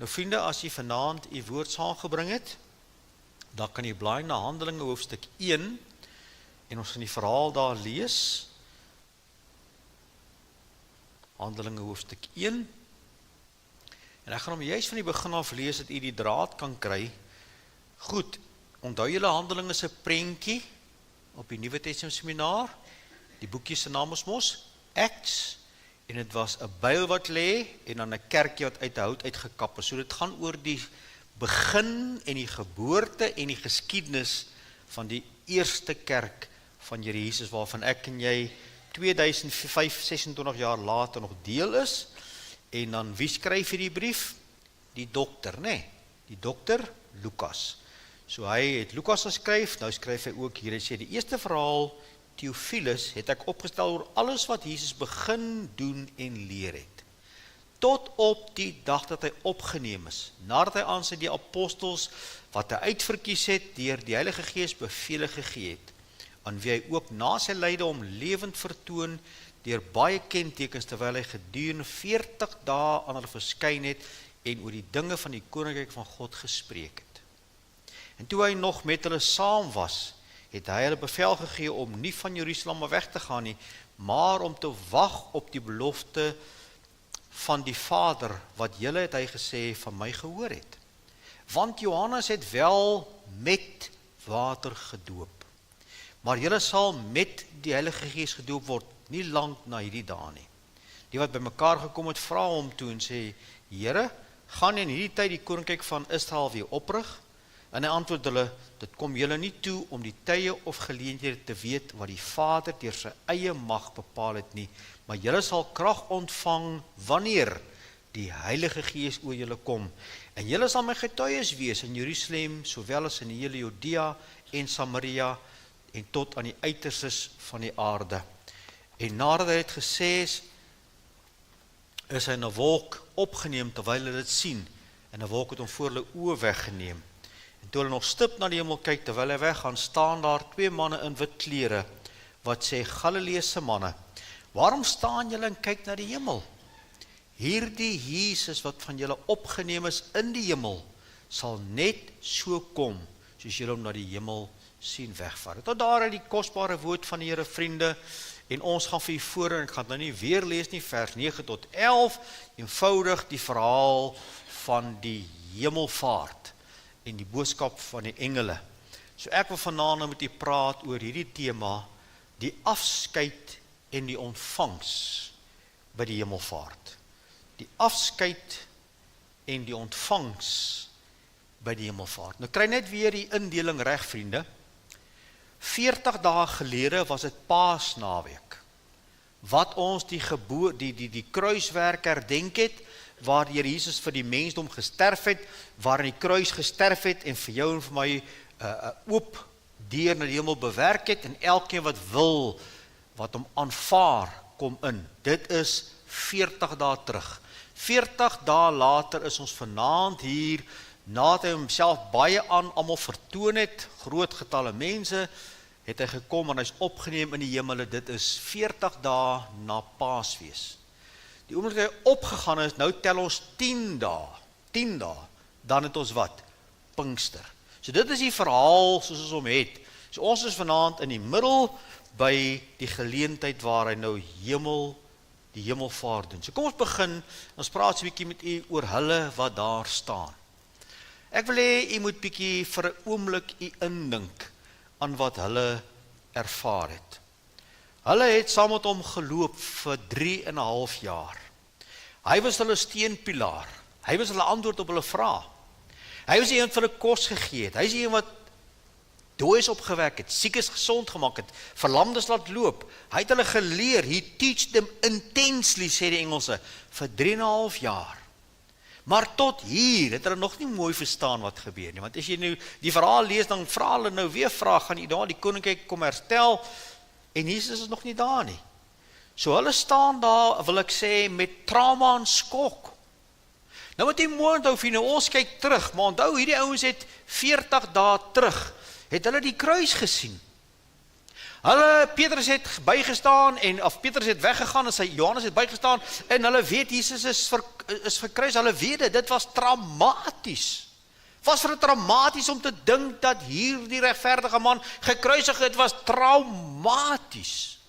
Nou vriende, as jy vanaand die woord saamgebring het, dan kan jy blaai na Handelinge hoofstuk 1 en ons gaan die verhaal daar lees. Handelinge hoofstuk 1. En ek gaan hom juist van die begin af lees, dat jy die draad kan kry. Goed, onthou julle Handelinge se prentjie op die Nuwe Testament seminar. Die boekie se naam is mos Acts, en dit was 'n byl wat lê en dan 'n kerkie wat uit 'n hout uitgekap is. So dit gaan oor die begin en die geboorte en die geskiedenis van die eerste kerk van Here Jesus, waarvan ek en jy 2526 jaar later nog deel is. En dan wie skryf hierdie brief? Die dokter, né? Die dokter Lukas. So hy het Lukas geskryf, nou skryf hy ook hier, hy sê die eerste verhaal, Theophilus, het ek opgestel oor alles wat Jesus begin doen en leer het. Tot op die dag dat hy opgeneem is, nadat hy aan sy die apostels, wat hy uitverkies het, deur die Heilige Gees bevele gegee het, aan wie hy ook na sy lyde om lewend vertoon, deur baie kentekens, terwyl hy gedurende 40 dae aan hulle verskyn het, en oor die dinge van die koninkryk van God gespreek het. En toe hy nog met hulle saam was, het hy hulle bevel gegee om nie van Jerusalem weg te gaan nie, maar om te wag op die belofte van die Vader, wat julle, het hy gesê, van my gehoor het. Want Johannes het wel met water gedoop, maar julle sal met die Heilige Gees gedoop word, nie lang na hierdie dae nie. Die wat by mekaar gekom het, vra hom toe en sê, Here, gaan in hierdie tyd die koninkryk van Israel weer oprig? En hy antwoord hulle, dit kom julle nie toe om die tye of geleenthede te weet wat die Vader deur sy eie mag bepaal het nie, maar julle sal krag ontvang wanneer die Heilige Gees oor julle kom. En julle sal my getuies wees in Jerusalem, sowel as in die hele Judea en Samaria en tot aan die uiterstes van die aarde. En nadat hy het gesê is hy in 'n wolk opgeneem terwyl hulle dit sien, en 'n wolk het hom voor hulle oë weggeneem. En toe hulle nog stip na die hemel kyk, terwyl hy weggaan, staan daar 2 manne in wit klere, wat sê, Galileese manne, waarom staan julle en kyk na die hemel? Hierdie Jesus wat van julle opgeneem is in die hemel, sal net so kom, soos julle hom na die hemel sien wegvaar. Tot daar uit die kosbare woord van die Here, vriende, en ons gaan vir u voor, en ek gaan nou nie weer lees nie, vers 9 tot 11, eenvoudig die verhaal van die hemelvaart, en die boodskap van die engele. So ek wil vanaand met u praat oor hierdie tema, die afskeid en die ontvangs by die hemelvaart. Die afskeid en die ontvangs by die hemelvaart. Nou kry net weer die indeling reg, vriende. 40 dae gelede was dit Paasnaweek, wat ons die kruiswerk herdenk het, waar die Here Jesus vir die mensdom gesterf het, waar hy die kruis gesterf het, en vir jou en vir my oop deur na die hemel bewerk het, en elkeen wat wil, wat hom aanvaar, kom in. Dit is 40 dae terug. 40 dae later is ons vanaand hier, nadat hy homself baie aan almal vertoon het, groot getalle mense, het hy gekom en hy is opgeneem in die hemele. Dit is 40 dae na Paasfees. Die oomblik hy opgegaan is, nou tel ons 10 dae, 10 dae, dan het ons wat? Pinkster. So dit is die verhaal soos ons hom het. So ons is vanaand in die middel by die geleentheid waar hy nou die hemelvaart doen. So kom ons begin, ons praat so 'n bietjie met u oor hulle wat daar staan. Ek wil hê u moet bietjie vir 'n oomblik u indink aan wat hulle ervaar het. Hulle het saam met hom geloop vir 3,5 jaar. Hy was hulle steunpilaar. Hy was hulle antwoord op hulle vrae. Hy was die een wat hulle kos gegee het. Hy is die een wat dooies opgewek het, siekes gesond gemaak het, verlamdes laat loop. Hy het hulle geleer, he teach them intensely, sê die Engelse, vir 3,5 jaar. Maar tot hier het hulle nog nie mooi verstaan wat gebeur nie. Want as jy nou die verhaal lees, dan vra hulle nou weer vraag, gaan jy daar die koninkryk kom herstel, en Jesus is nog nie daar nie. So hulle staan daar, wil ek sê, met trauma en skok. Nou wat jy mooi onthou, vriende, ons kyk terug, maar onthou, hierdie ouens het 40 dae terug, het hulle die kruis gesien. Petrus het bygestaan, of Petrus het weggegaan, en Johannes het bygestaan, en hulle weet, Jesus is gekruis, hulle weet dit was traumaties. Was vir traumaties om te dink, dat hierdie regverdige man gekruisig het, was traumaties.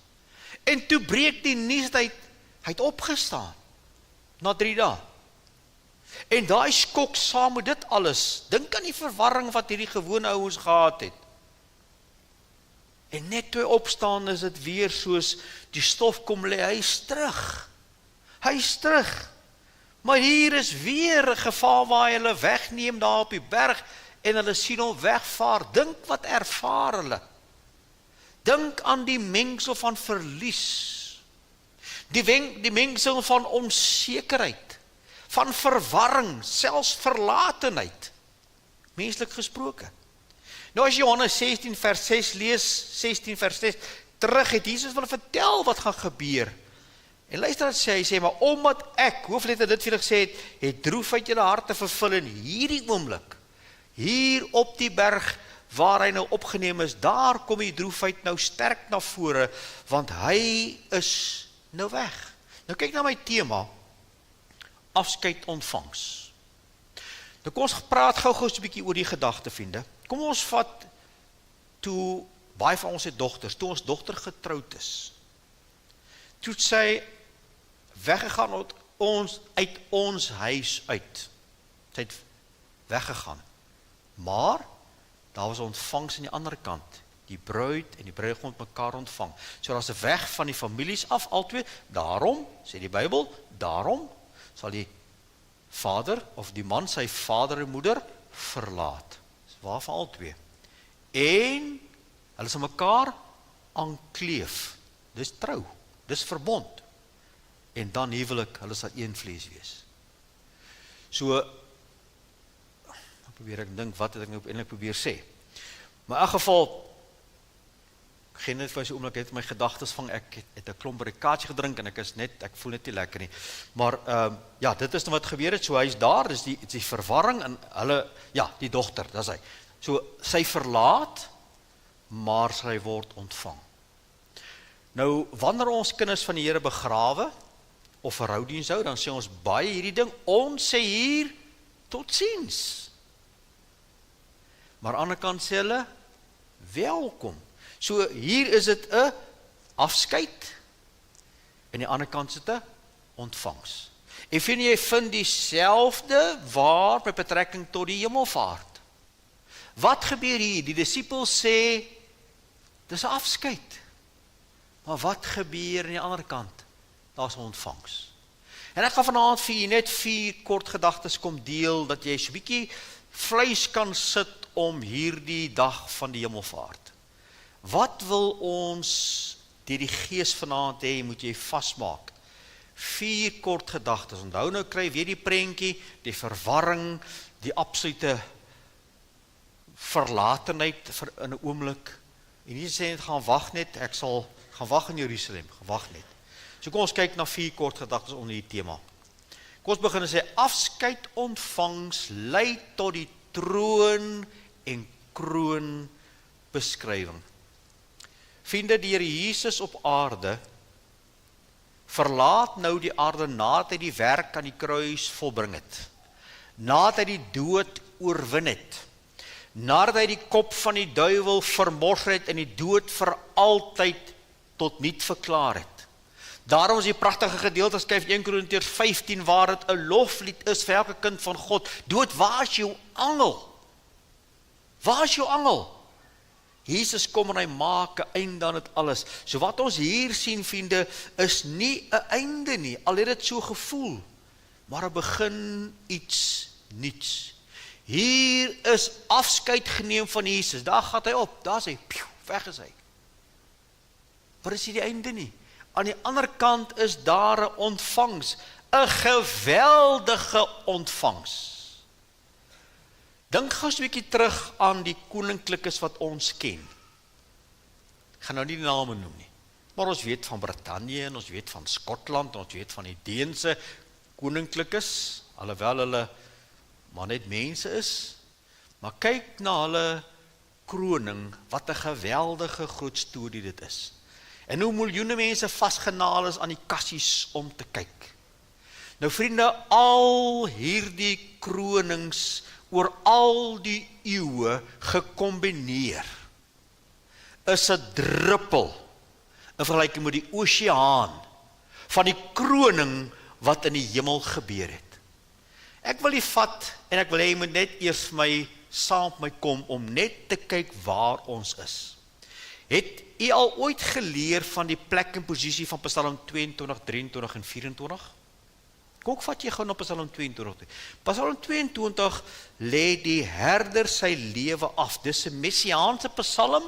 En toe breek die nuus, hy het opgestaan, na 3 dae. En daai skok saam met dit alles, dink aan die verwarring wat hierdie gewone ouens gehad het. En net toe hy opstaan, is dit weer soos die stof kom lê, hy is terug. Maar hier is weer 'n geval waar hy hulle wegneem daar op die berg, en hulle sien hom wegvaar. Dink wat ervaar hulle. Dink aan die mengsel van verlies, die mengsel van onsekerheid, van verwarring, selfs verlatenheid, menslik gesproke. Nou as Johannes 16 vers 6 lees, 16 vers 6, terug het Jesus wil vertel wat gaan gebeur. En luister wat hy sê, maar omdat ek, hoofletter dit vir julle gesê het droefheid julle harte vervul in hierdie oomblik, hier op die berg waar hy nou opgeneem is, daar kom die droefheid nou sterk na vore, want hy is nou weg. Nou kyk na my tema, afskeid ontvangs. Nou kom ons praat gou-gou 'n bietjie oor die gedagte, vriende. Kom ons vat toe, baie van ons het dogters, toe ons dogter getroud is, toe sy weggegaan uit ons huis uit. Sy het weggegaan. Maar, daar was ontvangs aan die ander kant. Die bruid en die bruidegom het mekaar ontvang. So daar is 'n weg van die families af, albei. Daarom, sê die Bybel, daarom sal die vader of die man sy vader en moeder verlaat. Dis waar van albei. En hulle sal mekaar aankleef. Dis trou, dis verbond. En dan huwelik, hulle sal een vlees wees. So, probeer ek dink, wat het ek nou eintlik probeer sê. Maar in elk geval, geen net vir so oomblik het my gedagtes vang, ek het 'n klomp barrikaatjie gedrink, en ek voel net nie lekker nie. Maar, ja, dit is nou wat gebeur het, so hy is daar, dis die verwarring, en hulle, ja, die dogter, dat is hy. So, sy verlaat, maar sy word ontvang. Nou, wanneer ons kinders van die Here begrawe, of 'n roudiens hou, dan sê ons baie hierdie ding, ons sê hier, totsiens. Maar aan die ander kant sê hulle, welkom. So hier is dit 'n afskeid, en die ander kant is dit 'n ontvangs. En jy vind dieselfde waar met betrekking tot die hemelvaart. Wat gebeur hier? Die disippels sê, dis 'n afskeid. Maar wat gebeur aan die ander kant? Daar's 'n ontvangs. En ek gaan vanaand vir julle net 4 kort gedagtes kom deel, dat jy so 'n bietjie vleis kan sit om hierdie dag van die hemelvaart. Wat wil ons deur die Gees vanaand hê, moet jy vasmaak? 4 kort gedagtes. Onthou nou, kry weer die prentjie, die verwarring, die absolute verlatenheid in 'n oomblik. En nie sê net gaan wag net, ek sal gaan wag in Jerusalem, gewag net. So kom ons kyk na 4 kort gedagtes onder die tema. Kom ons begin en sê, afskeid ontvangs lei tot die troon en kroon beskrywing. Vriende, die Here Jesus op aarde verlaat nou die aarde nadat hy die werk aan die kruis volbring het. Nadat hy die dood oorwin het. Nadat hy die kop van die duiwel vermors het en die dood vir altyd tot niet verklaar het. Daarom is die pragtige gedeelte, skryf 1 Korintiërs 15, waar dit 'n loflied is vir elke kind van God. Dood, waar is jou angel? Waar is jou angel? Jesus kom en hy maak 'n einde aan dit alles. So wat ons hier sien, vriende, is nie 'n einde nie, al het dit so gevoel, maar 'n begin iets nuuts. Hier is afskeid geneem van Jesus. Daar gaan hy op, daar is hy, weg is hy. Maar is hier die einde nie. Aan die ander kant is daar 'n ontvangs, 'n geweldige ontvangs. Dink gou 'n bietjie terug aan die koninklikes wat ons ken. Ek gaan nou nie die name noem nie, maar ons weet van Brittanje, en ons weet van Skotland, en ons weet van die Deense koninklikes, alhoewel hulle maar net mense is. Maar kyk na hulle kroning, wat 'n geweldige groot storie dit is. En hoe miljoene mense vasgenaal is aan die kassies om te kyk. Nou vriende, al hierdie kronings oor al die eeue gekombineer, is 'n druppel in vergelyking met die oseaan van die kroning wat in die hemel gebeur het. Ek wil die vat en ek wil hê jy moet net eers saam met my kom om net te kyk waar ons is. Het u al ooit geleer van die plek en posisie van Psalm 22, 23 en 24? Kom, vat jy gou na Psalm 22. Psalm 22 lê die herder sy lewe af. Dis 'n messiaanse psalm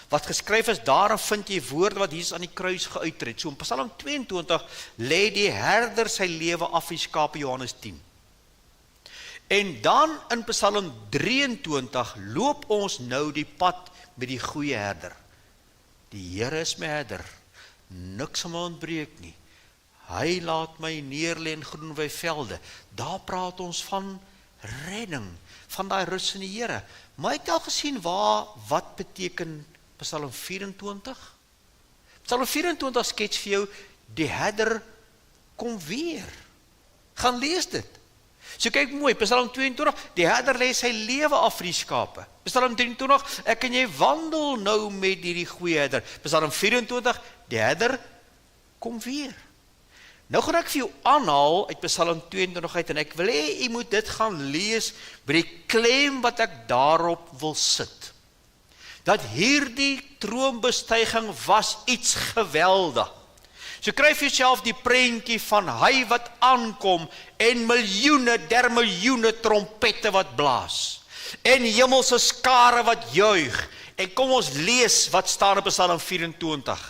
wat geskryf is. Daarin vind jy woorde wat Jesus aan die kruis geuiter het. So in Psalm 22 lê die herder sy lewe af vir die skape, Johannes 10. En dan in Psalm 23 loop ons nou die pad met die goeie herder. Die Here is my herder, niks sal my ontbreek nie. Hy laat my neerlê in groen weivelde. Daar praat ons van redding, van daai rus in die Here. Maar het jy al gesien wat beteken Psalm 24? Psalm 24 skets vir jou, die herder kom weer. Gaan lees dit. So kyk mooi, Psalm 22, die herder lê sy lewe af vir die skape. Psalm 23, ek en jy wandel nou met hierdie goeie herder. Psalm 24, die herder kom weer. Nou gaan ek vir jou aanhaal uit Psalm 22 uit, en ek wil hê jy moet dit gaan lees by die klem wat ek daarop wil sit. Dat hierdie troonbestuiging was iets geweldig. So kryf jouself die prentjie van hy wat aankom en miljoene der miljoene trompette wat blaas en hemelse skare wat juig. En kom ons lees wat staan op Psalm 24.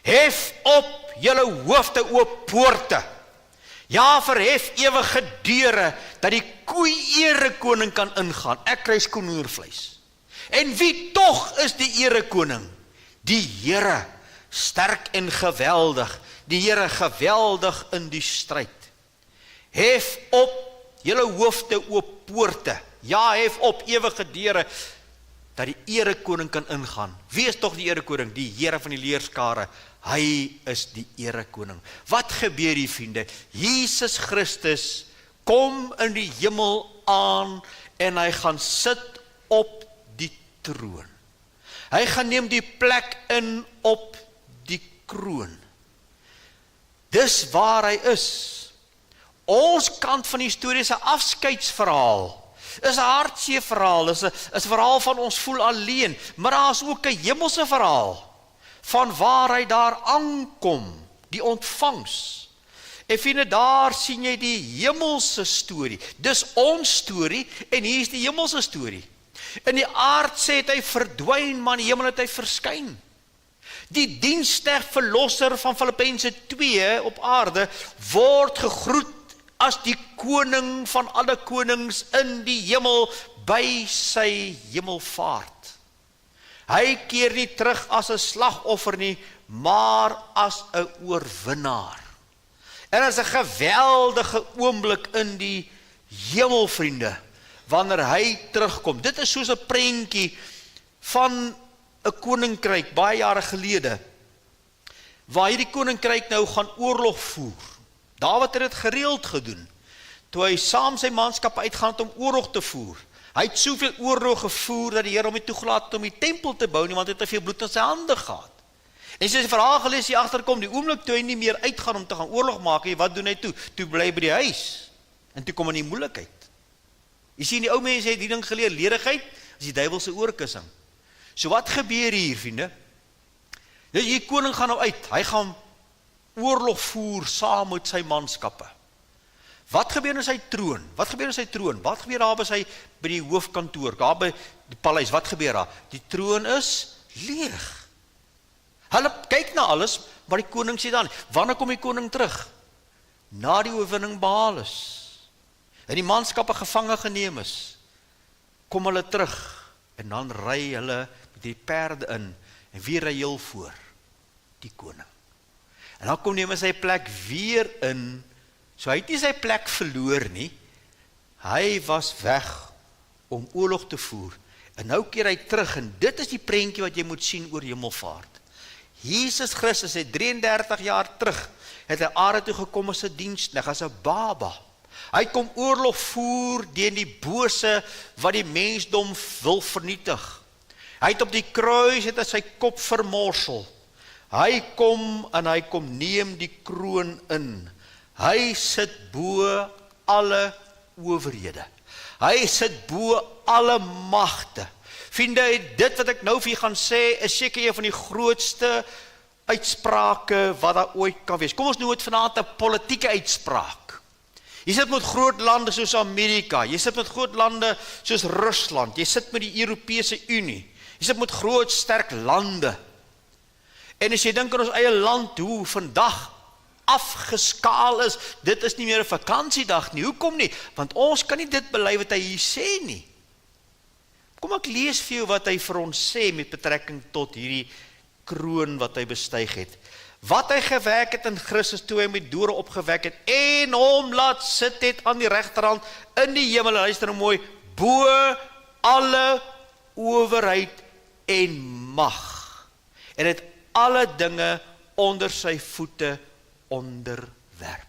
Hef op julle hoofde o poorte. Ja, verhef ewige deure dat die erekoning kan ingaan. Ek kry skoenhoorvleis. En wie tog is die erekoning? Die Here, sterk en geweldig. Die Here geweldig in die stryd. Hef op julle hoofde o poorte. Ja, hef op ewige deure dat die erekoning kan ingaan. Wie is tog die erekoning? Die Here van die leerskare. Hy is die erekoning. Wat gebeur hier, vriende? Jesus Christus kom in die hemel aan en hy gaan sit op die troon. Hy gaan neem die plek in op die kroon. Dis waar hy is. Ons kant van die storie is 'n afskeidsverhaal. Is 'n hartseer verhaal, is 'n verhaal van ons voel alleen, maar daar is ook 'n hemelse verhaal van waar hy daar aankom, die ontvangs. En vriende, daar sien jy die hemelse storie. Dis ons storie en hier is die hemelse storie. In die aardse het hy verdwyn, maar in die hemel het hy verskyn. Die diensknegt verlosser van Filippense 2 op aarde word gegroet as die koning van alle konings in die hemel by sy hemelvaart. Hy keer nie terug as 'n slagoffer nie, maar as 'n oorwinnaar. En as 'n geweldige oomblik in die hemel, vriende, wanneer hy terugkom. Dit is soos 'n prentjie van 'n koninkryk baie jare gelede, waar hierdie koninkryk nou gaan oorlog voer. Dawid het dit gereeld gedoen, toe hy saam sy manskap uitgaan om oorlog te voer. Hy het soveel oorlog gevoer, dat die Here hom nie toegelaat het om die tempel te bou nie, want hy het te veel bloed in sy hande gehad. En soos die verhaal gelees hier agterkom, die oomblik toe hy nie meer uitgaan om te gaan oorlog maak, wat doen hy toe? Toe bly hy by die huis, en toe kom in die moeilikheid. Jy sien, die ou mense het die ding geleer, ledigheid is die duiwelse oorkussing. So wat gebeur hier, vriende? Die koning gaan nou uit, hy gaan oorlog voer saam met sy manskappe. Wat gebeur in sy troon? Wat gebeur in sy troon? Wat gebeur daar by die hoofkantoor, daar by die paleis? Wat gebeur daar? Die troon is leeg. Hulle kyk na alles, maar die koning sê dan, wanneer kom die koning terug? Na die oorwinning behaal is. En die manskappe gevange geneem is, kom hulle terug, en dan ry hulle met die perde in, en wie ry heel voor? Die koning. En dan kom neem hy sy plek weer in, so hy het nie sy plek verloor nie, hy was weg om oorlog te voer, En nou keer hy terug, en dit is die prentjie wat jy moet sien oor hemelvaart. Jesus Christus het 33 jaar terug, het hy aarde toe gekom as 'n diensknegt, as 'n baba. Hy kom oorlog voer teen die bose wat die mensdom wil vernietig. Hy het op die kruis het hy sy kop vermorsel. Hy kom en hy kom neem die kroon in. Hy sit bo alle owerhede. Hy sit bo alle magte. Vriende, dit wat ek nou vir julle gaan sê, is seker een van die grootste uitsprake wat daar ooit kan wees. Kom ons noem dit vanaand 'n politieke uitspraak. Jy sit met groot lande soos Amerika, jy sit met groot lande soos Rusland, jy sit met die Europese Unie, jy sit met groot sterk lande. En as jy dink aan ons eie land, hoe vandag afgeskaal is, dit is nie meer 'n vakansiedag nie. Hoekom nie? Want ons kan nie dit bely wat hy hier sê nie. Kom ek lees vir jou wat hy vir ons sê met betrekking tot hierdie kroon wat hy bestyg het. Wat hy gewerk het in Christus toe hy met dore opgewek het en hom laat sit het aan die regterhand in die hemel, luister nou mooi, bo alle owerheid en mag. En het alle dinge onder sy voete onderwerp.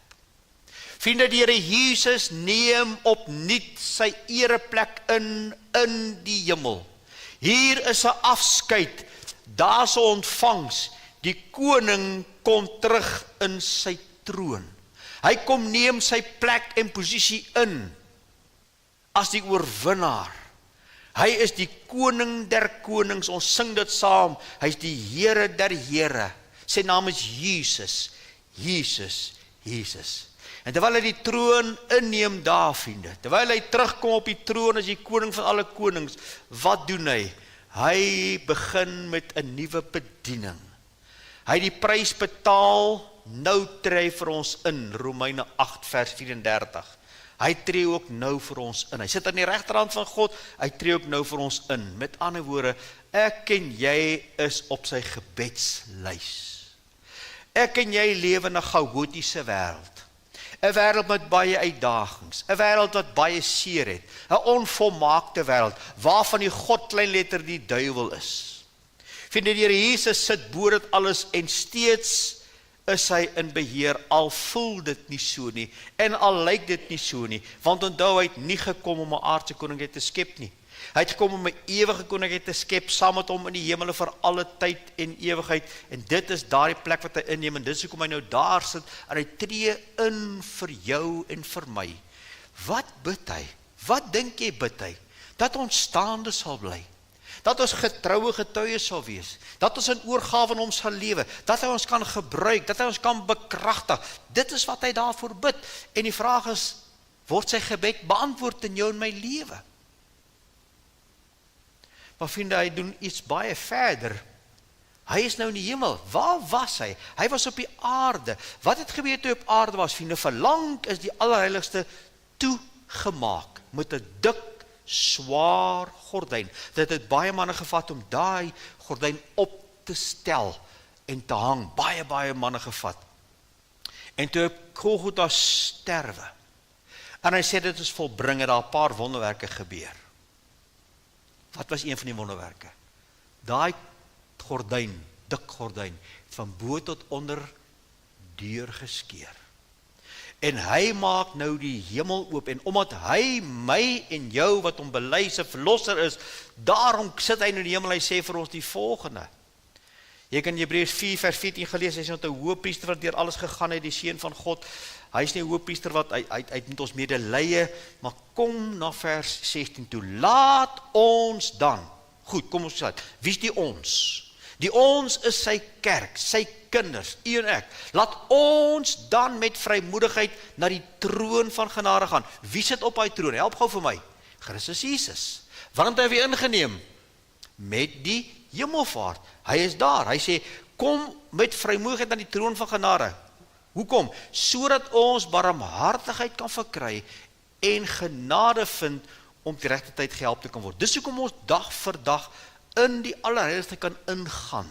Vriende, die Here Jesus neem opnuut sy ereplek in die hemel. Hier is 'n afskeid, daar is 'n ontvangs. Die koning kom terug in sy troon. Hy kom neem sy plek en posisie in as die oorwinnaar. Hy is die koning der konings, ons sing dit saam. Hy is die Here der Here. Sy naam is Jesus, Jesus, Jesus. En terwyl hy die troon inneem daar, vriende, terwyl hy terugkom op die troon as die koning van alle konings, wat doen hy? Hy begin met 'n nuwe bediening. Hy het die prys betaal, nou tree hy vir ons in, Romeine 8 vers 34. Hy tree ook nou vir ons in. Hy sit aan die regterhand van God, hy tree ook nou vir ons in. Met ander woorde, ek en jy is op sy gebedslys. Ek en jy lewe in 'n chaotiese wêreld. 'n wêreld met baie uitdagings, 'n wêreld wat baie seer het, 'n onvolmaakte wêreld, waarvan die God kleinletter die duiwel is. Vind die Here Jesus sit bo dit alles en steeds is hy in beheer, al voel dit nie so nie, en al lyk dit nie so nie, want onthou hy het nie gekom om 'n aardse koninkryk te skep nie. Hy het gekom om 'n ewige koninkryk te skep, saam met hom in die hemele vir alle tyd en ewigheid, en dit is daardie plek wat hy inneem, en dis hoekom hy nou daar sit, en hy tree in vir jou en vir my. Wat bid hy? Wat dink jy bid hy? Dat ons staande sal bly, dat ons getroue getuies sal wees, dat ons in oorgawe aan hom sal lewe, dat hy ons kan gebruik, dat hy ons kan bekragtig. Dit is wat hy daarvoor bid, en die vraag is, word sy gebed beantwoord in jou en my lewe? Maar vriende, hy doen iets baie verder. Hy is nou in die hemel. Waar was hy? Hy was op die aarde. Wat het gebeur toe hy op aarde was? Vriende, verlang is die allerheiligste toegemaak met 'n dik, swaar gordyn. Dit het baie manne gevat om daai gordyn op te stel en te hang. Baie manne gevat. En toe op Golgotha sterwe. En hy sê dit is volbring, het daar 'n paar wonderwerke gebeur. Wat was een van die wonderwerke? Daai gordyn, dik gordyn, van bo tot onder deurgeskeur. En hy maak nou die hemel oop, en omdat hy my en jou wat hom bely se verlosser is, daarom sit hy in die hemel. Hy sê vir ons die volgende. Jy kan Hebreërs 4 vers 14 gelees, hy is net 'n hoëpriester wat deur alles gegaan het, die seun van God. Hy is nie 'n hoëpriester wat hy met ons medelee, maar kom na vers 16 toe. Laat ons dan, goed, kom ons sê, wie is die ons? Die ons is sy kerk, sy kinders, u en ek. Laat ons dan met vrymoedigheid na die troon van genade gaan. Wie sit op hy troon? Help gou vir my. Christus Jesus. Want hy het weer ingeneem met die hemelvaart. Hy is daar. Hy sê, kom met vrymoedigheid na die troon van genade. Hoekom? Sodat ons barmhartigheid kan verkry en genade vind om die regte tyd gehelp te kan word. Dis hoekom ons dag vir dag in die allerheiligste kan ingaan.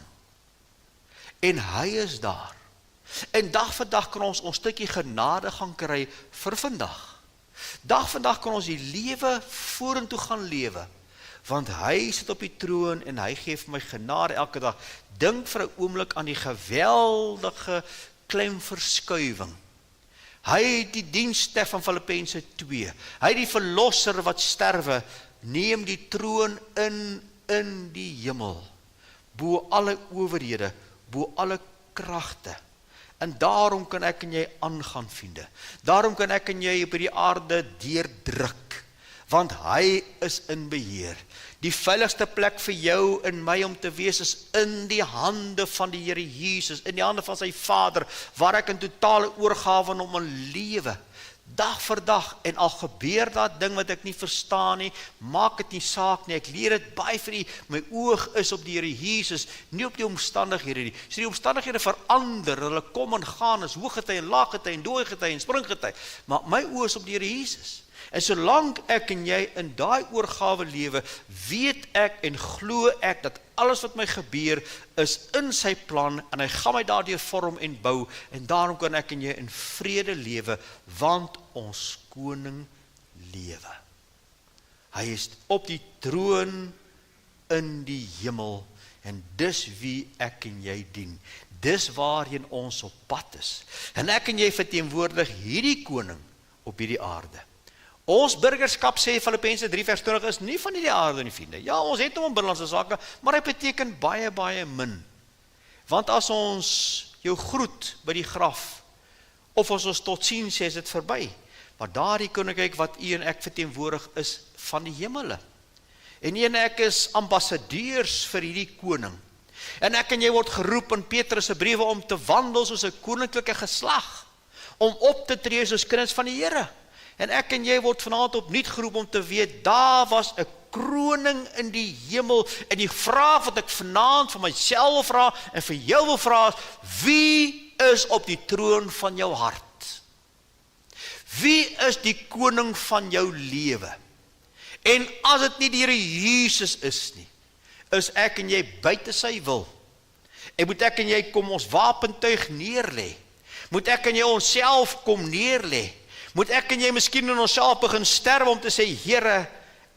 En hy is daar. En dag vir dag kan ons stukkie genade gaan kry vir vandag. Dag vir dag kan ons die lewe vorentoe gaan lewe, want hy sit op die troon en hy gee vir my genade elke dag. Dink vir 'n oomblik aan die geweldige klemverskuiwing. Hy het die dienste van Filippense 2. Hy het die verlosser wat sterwe, neem die troon in die hemel, bo alle owerhede, bo alle kragte. En daarom kan ek en jy aangaan, vriende. Daarom kan ek en jy op die aarde deurdruk, want hy is in beheer. Die veiligste plek vir jou en my om te wees is in die hande van die Here Jesus, in die hande van sy Vader, waar ek in totale oorgawe aan hom lewe. Dag vir dag, en al gebeur dat ding wat ek nie verstaan nie, maak dit nie saak nie, ek leer dit baie vir u, my oog is op die Here Jesus, nie op die omstandighede nie. So die omstandighede verander, hulle kom en gaan, is hoëgety en laaggety en dooigety en springgety, maar my oog is op die Here Jesus. En solank ek en jy in daai oorgawe lewe, weet ek en glo ek dat alles wat my gebeur is in sy plan en hy gaan my daardeur vorm en bou en daarom kan ek en jy in vrede lewe, want ons koning lewe. Hy is op die troon in die hemel en dis wie ek en jy dien. Dis waarheen ons op pad is. En ek en jy verteenwoordig hierdie koning op hierdie aarde. Ons burgerskap, sê Filippense 3 vers 20, is nie van hierdie aarde nie, vriende. Ja, ons het hom in binnelandse sake, maar hy beteken baie, baie min. Want as ons jou groet by die graf, of as ons tot sien sê, is dit verby. Maar daardie koninkryk wat u en ek verteenwoordig is van die hemele. En u en ek is ambassadeurs vir hierdie koning. En ek en jy word geroep in Petrus se briewe om te wandel soos 'n koninklike geslag, om op te tree soos kinders van die Here. En ek en jy word vanaand opnuut geroep om te weet, daar was 'n kroning in die hemel, en die vraag wat ek vanaand vir myself wil vra, en vir jou wil vra is, wie is op die troon van jou hart? Wie is die koning van jou lewe? En as dit nie die Here Jesus is nie, is ek en jy buite sy wil. En moet ek en jy kom ons wapentuig neerlê? Moet ek en jy onsself kom neerlê? Moet ek en jy miskien in onsself begin sterwe om te sê, Here,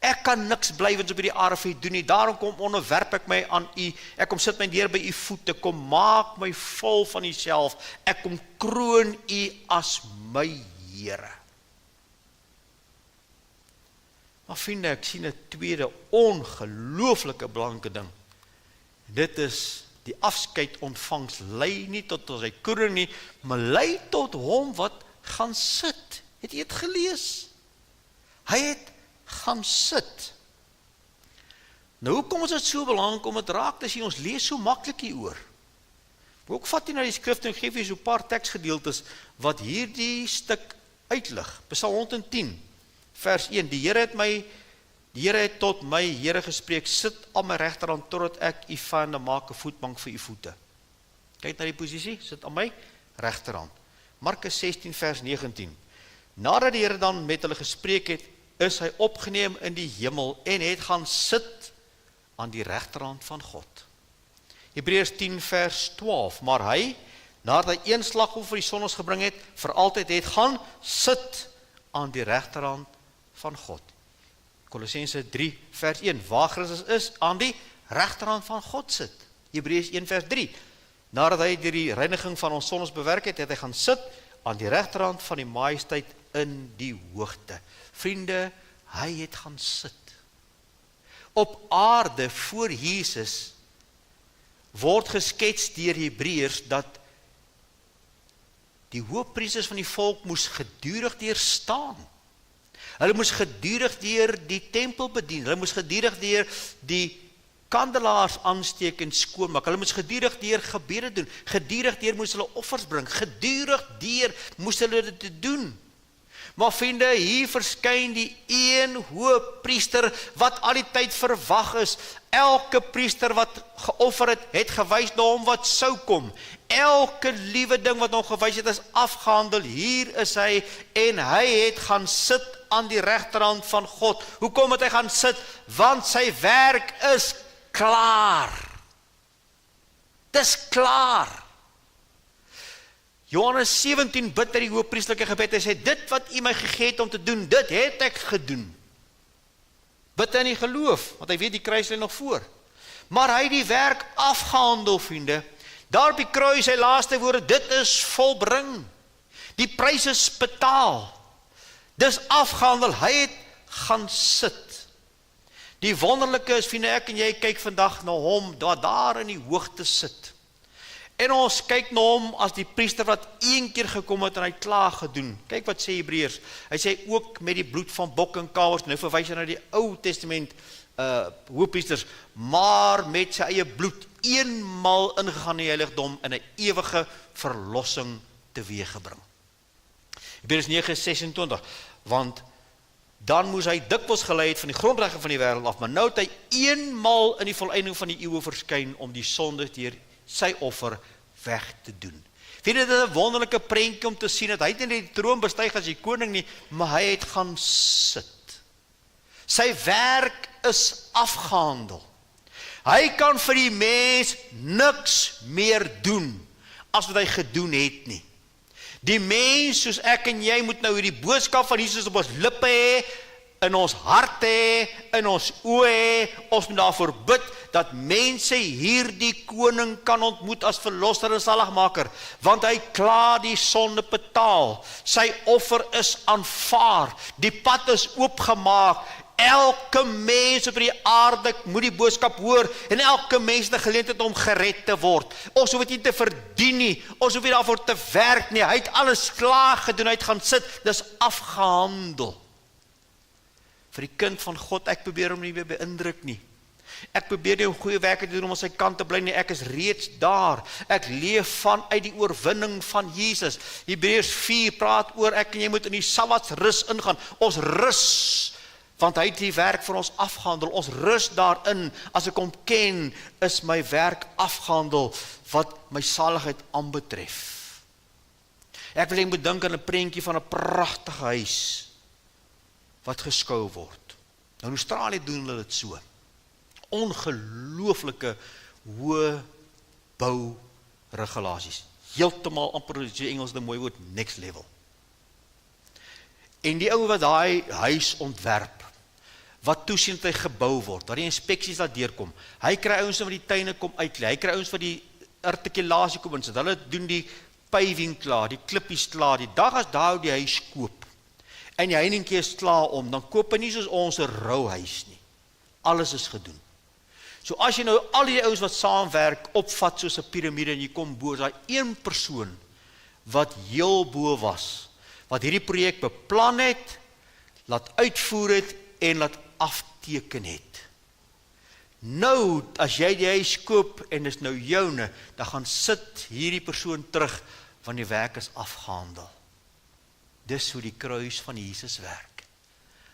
ek kan niks blywends op hierdie aarde vir u doen nie, daarom kom onderwerp ek my aan u, ek kom sit my neer by u voete, kom maak my vol van u self, ek kom kroon u as my Here. Maar vriende, ek sien 'n tweede ongelooflike belangrike ding. Dit is die afskeid ontvangs, lei nie tot sy kroning nie, maar lei tot hom wat gaan sit. Het jy dit gelees? Hy het gaan sit. Nou, hoekom is dit so belangrik om dit raak te sien? Ons lees so maklik hieroor. Ook vat jy na die skrif en geef jy so 'n paar teksgedeeltes wat hierdie stuk uitlig. Psalm 110 vers 1. Die Here het tot my Here gespreek, sit aan my regterhand totdat ek u vyande maak 'n voetbank vir u voete. Kyk na die posisie, sit aan my regterhand. Markus 16 vers 19. Nadat die Here dan met hulle gespreek het, is hy opgeneem in die hemel en het gaan sit aan die regterhand van God. Hebreërs 10 vers 12. Maar hy, nadat hy een slagoffer vir die sondes gebring het, vir altyd het gaan sit aan die regterhand van God. Kolossense 3 vers 1. Waar Christus is, aan die regterhand van God sit. Hebreërs 1 vers 3. Nadat hy die reiniging van ons sondes bewerk het, het hy gaan sit aan die regterhand van die majesteit in die hoogte. Vriende, hy het gaan sit. Op aarde voor Jesus word geskets deur Hebreërs dat die hoëpriesters van die volk moes gedurig deurstaan. Hulle moes gedurig deur die tempel bedien. Hulle moes gedurig deur die kandelaars aansteek en skoonmaak. Hulle moes gedurig deur gebede doen. Gedurig deur moes hulle offers bring. Gedurig deur moes hulle dit doen. Maar vriende, hier verskyn die een hoëpriester wat al die tyd verwag is. Elke priester wat geoffer het, het gewys na hom wat sou kom. Elke liewe ding wat hom gewys het, is afgehandel. Hier is hy, en hy het gaan sit aan die regterhand van God. Hoekom het hy gaan sit? Want sy werk is klaar. Dis klaar. Johannes 17 bid uit die hoëpriesterlike gebed, hy sê, dit wat u my gegee het om te doen, dit het ek gedoen. Bid hy in die geloof, want hy weet die kruis lê nog voor. Maar hy het die werk afgehandel, vriende. Daar op die kruis, sy laaste woorde, dit is volbring. Die prys is betaal. Dis afgehandel, hy het gaan sit. Die wonderlike is, vriende, ek en jy kyk vandag na hom, wat daar in die hoogte sit. En ons kyk na hom as die priester wat een keer gekom het en hy klaar gedoen. Kyk wat sê Hebreërs. Hy sê ook met die bloed van bokke en kalwers. Nou verwys hy na die Ou Testament hoëpriesters, maar met sy eie bloed eenmal ingegaan in die heiligdom en 'n ewige verlossing teweeggebring. Hebreërs 9:26, want dan moes hy dikwels gelei het van die grondregte van die wêreld af, maar nou het hy eenmal in die volëinding van die eeue verskyn om die sonde deur sy offer weg te doen. Vind jy dit 'n wonderlike prentjie om te sien dat hy het nie die troon bestyg as die koning nie, maar hy het gaan sit. Sy werk is afgehandel. Hy kan vir die mens niks meer doen as wat hy gedoen het nie. Die mens soos ek en jy moet nou hierdie boodskap van Jesus op ons lippe hê, in ons hart hê, in ons oë hê, ons moet daarvoor bid, dat mense hierdie koning kan ontmoet as verlosser en saligmaker, want hy klaar die sonde betaal, sy offer is aanvaar, die pad is oopgemaak, elke mens op die aarde moet die boodskap hoor, en elke mens het 'n geleentheid om gered te word. Ons hoef dit nie te verdien nie, ons hoef nie daarvoor te werk nie, hy het alles klaar gedoen, hy het gaan sit, dis afgehandel. Vir die kind van God, ek probeer hom nie weer beïndruk nie. Ek probeer nie om goeie werke te doen om aan sy kant te bly nie, ek is reeds daar. Ek leef vanuit die oorwinning van Jesus. Hebreërs 4 praat oor ek en jy moet in die Sabbatsrus ingaan. Ons rus, want hy het die werk vir ons afgehandel. Ons rus daarin, as ek hom ken, is my werk afgehandel, wat my saligheid aanbetref. Ek wil jy moet dink aan 'n prentjie van 'n pragtige huis, wat geskou word. Nou in Australië doen hulle dit so. Ongelooflike hoë bouregulasies. Heeltemal amper as jy Engels 'n mooi woord, next level. En die ou wat daai huis ontwerp, wat toesien dat hy gebou word, waar die inspeksies laat deurkom, hy kry ouens wat die tuine kom uitlei, hy kry ouens wat die artikulasie kom insit, hulle doen die paving klaar, die klippies klaar, die dag as daar die huis koop, en die heiningkie is klaar om, dan koop hy nie soos ons 'n rou huis nie. Alles is gedoen. So as jy nou al die ouens wat saamwerk, opvat soos 'n piramide, en jy kom bo, daai een persoon, wat heel bo was, wat hierdie projek beplan het, laat uitvoer het, en laat afteken het. Nou, as jy die huis koop, en is nou joune, dan gaan sit hierdie persoon terug, want die werk is afgehandel. Dis hoe die kruis van Jesus werk.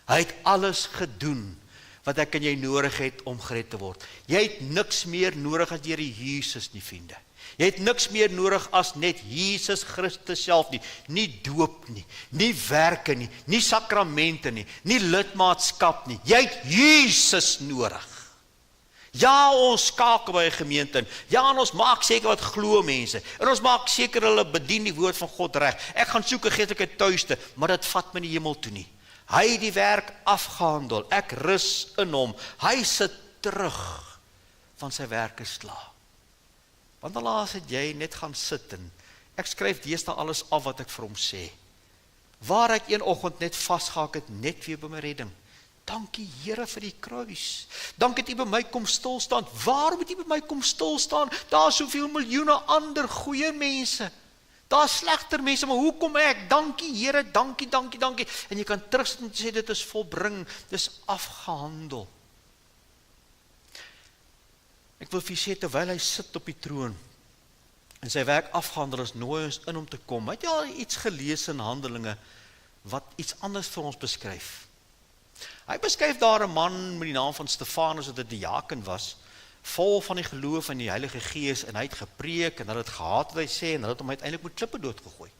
Hy het alles gedoen, wat ek en jy nodig het om gered te word. Jy het niks meer nodig as die Here Jesus nie, vriende. Jy het niks meer nodig as net Jesus Christus self nie. Nie doop nie, nie werke nie, nie sakramente nie, nie lidmaatskap nie. Jy het Jesus nodig. Ja, ons skakel by 'n gemeente in. Ja, en ons maak seker wat glo mense. En ons maak seker hulle bedien die woord van God reg. Ek gaan soek 'n geestelike tuiste, maar dit vat my nie hemel toe nie. Hy het die werk afgehandel. Ek rus in hom. Hy sit terug, want sy werk is klaar. Want laas het jy net gaan sit en ek skryf deesdae alles af wat ek vir hom sê. Waar ek een oggend net vasgehak het, net weer by my redding. Dankie Here vir die kruis. Dankie dat U by my kom stil staan. Waarom moet U by my kom stil staan? Daar is soveel miljoene ander goeie mense. Daar is slegter mense, maar hoekom ek? Dankie Here, dankie, dankie, dankie. En jy kan terugsit en sê dit is volbring, dit is afgehandel. Ek wil vir sê, terwyl hy sit op die troon, en sy werk afgehandel is, nooi ons in om te kom. Het jy al iets gelees in Handelinge, wat iets anders vir ons beskryf? Hy beskryf daar 'n man met die naam van Stefanus, wat 'n diaken was, vol van die geloof in die Heilige Gees, en hy het gepreek, en hulle het gehaat wat hy sê, en hulle het hom uiteindelik met klippe doodgegooi.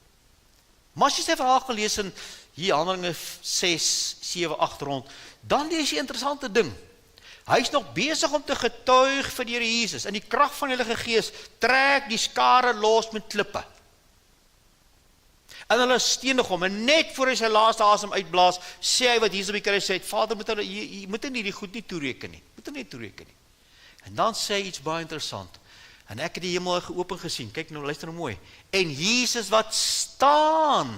Maar as jy sy verhaal gelees in hier Handelinge 6, 7, 8 rond, dan lees jy 'n interessante ding. Hy is nog besig om te getuig vir die Here Jesus, en die krag van die Heilige Gees trek die skare los met klippe. En hulle stenig hom, en net voor hy sy laaste asem uitblaas, sê hy wat Jesus op die kruis sê, Vader, jy moet nie die goed nie toereken nie. Moet nie toereken nie. En dan sê hy iets baie interessant. En ek het die hemel geopen gesien. Kyk nou, luister nou mooi. En Jesus wat staan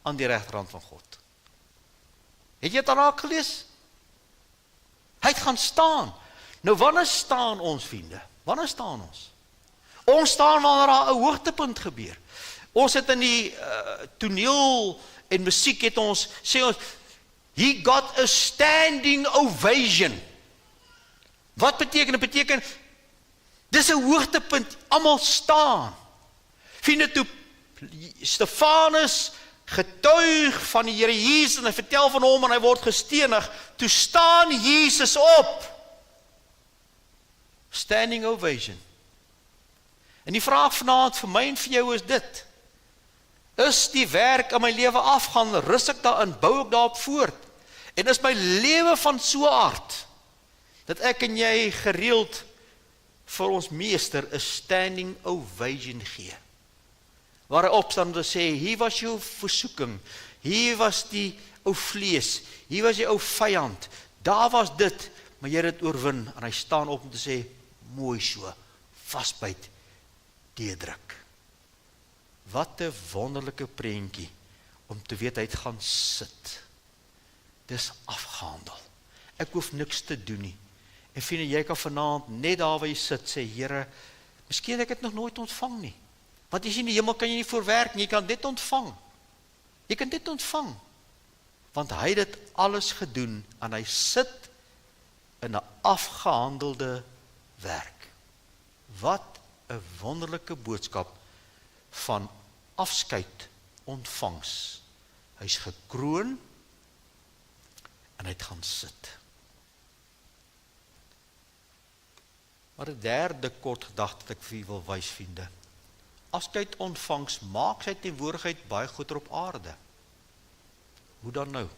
aan die regterhand van God. Het jy dit al raak gelees? Hy het gaan staan. Nou wanneer staan ons, vriende? Wanneer staan ons? Ons staan wanneer daar 'n hoogtepunt gebeur. Ons het in die toneel en musiek het ons, sê ons, he got a standing ovation. Wat beteken? Dit beteken, dis 'n hoogtepunt, almal staan. Vriende, toe Stefanus getuig van die Here Jesus, en hy vertel van hom, en hy word gestenig, toe staan Jesus op. Standing ovation. En die vraag vanaand vir my en vir jou is dit, is die werk in my lewe afgaan, rus ek daarin, bou ek daarop voort, en is my lewe van so aard, dat ek en jy gereeld vir ons meester 'n standing ovation gee, waar hy opstaan en sê, hier was jou versoeking, hier was die ou vlees, hier was die ou vyand, daar was dit, maar jy het dit oorwin, en hy staan op om te sê, mooi so, vasbyt, deurdruk. Wat 'n wonderlike prentjie, om te weet, hy het gaan sit. Dis afgehandel. Ek hoef niks te doen nie. En vriende, jy kan vanaand net daar waar jy sit, sê, Here, miskien ek het nog nooit ontvang nie. Want as jy in die hemel kan jy nie voorwerk nie, jy kan dit ontvang. Jy kan dit ontvang. Want hy het dit alles gedoen, en hy sit in 'n afgehandelde werk. Wat 'n wonderlike boodskap van afskeid ontvangs. Hy's gekroon, en hy het gaan sit. Maar 'n derde kort gedagte wat ek vir u wil wys, vriende. Afskeid ontvangs maak sy teenwoordigheid baie groter op aarde. Hoe dan nou?